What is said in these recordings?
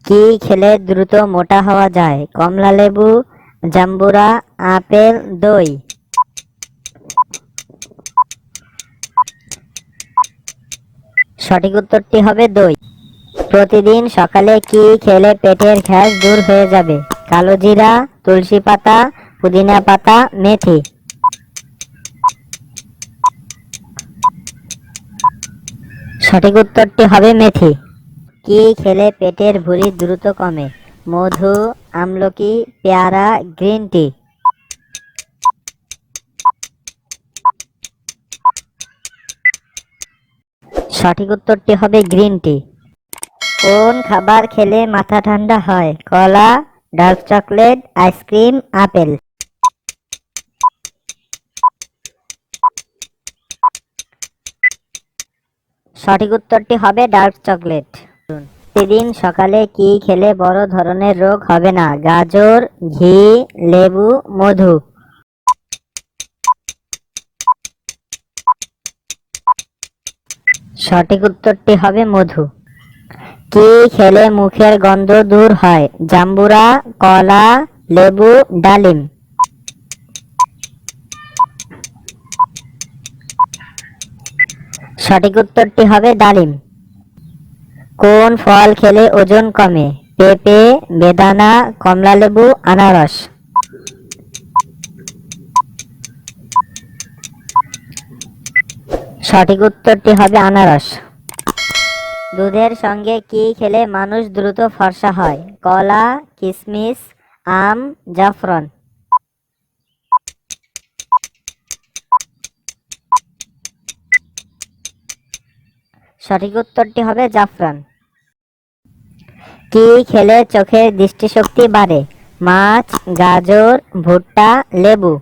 কি খেলে দ্রুত মোটা হওয়া যায়? কমলা লেবু, জাম্বুরা, আপেল, দই। সঠিক উত্তরটি হবে দই। প্রতিদিন সকালে কি খেলে পেটের গ্যাস দূর হয়ে যাবে? কালো জিরা, তুলসী পাতা, পুদিনা পাতা, মেথি। সঠিক উত্তরটি হবে মেথি। কি খেলে পেটের ভুঁড়ি দ্রুত কমে? মধু, আমলকি, পেয়ারা, গ্রিন টি। সঠিক উত্তরটি হবে গ্রিন টি। কোন খাবার খেলে মাথা ঠান্ডা হয়? কলা, ডার্ক চকলেট, আইসক্রিম, আপেল। সঠিক উত্তরটি হবে ডার্ক চকলেট। প্রতিদিন সকালে কি খেলে বড় ধরনের রোগ হবে না? গাজর, ঘি, লেবু, মধু। সঠিক উত্তরটি হবে মধু। কি খেলে মুখের গন্ধ দূর হয়? জাম্বুরা, কলা, লেবু, ডালিম। সঠিক উত্তরটি হবে ডালিম। কোন ফল খেলে ওজন কমে? পেঁপে, বেদানা, কমলালেবু, আনারস। সঠিক উত্তরটি হবে আনারস। দুধের সঙ্গে কি খেলে মানুষ দ্রুত ফর্সা হয়? কলা, কিশমিশ, আম, জাফরান। সঠিক উত্তরটি হবে জাফরান। কি খেলে চোখের দৃষ্টিশক্তি বাড়ে? মাছ, গাজর, ভুট্টা, লেবু।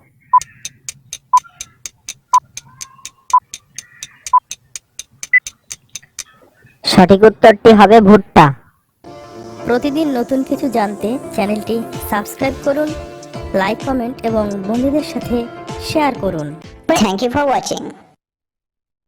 সঠিক উত্তরটি হবে ভুট্টা। প্রতিদিন নতুন কিছু জানতে চ্যানেলটি সাবস্ক্রাইব করুন, লাইক, কমেন্ট এবং বন্ধুদের সাথে শেয়ার করুন। Thank you for watching.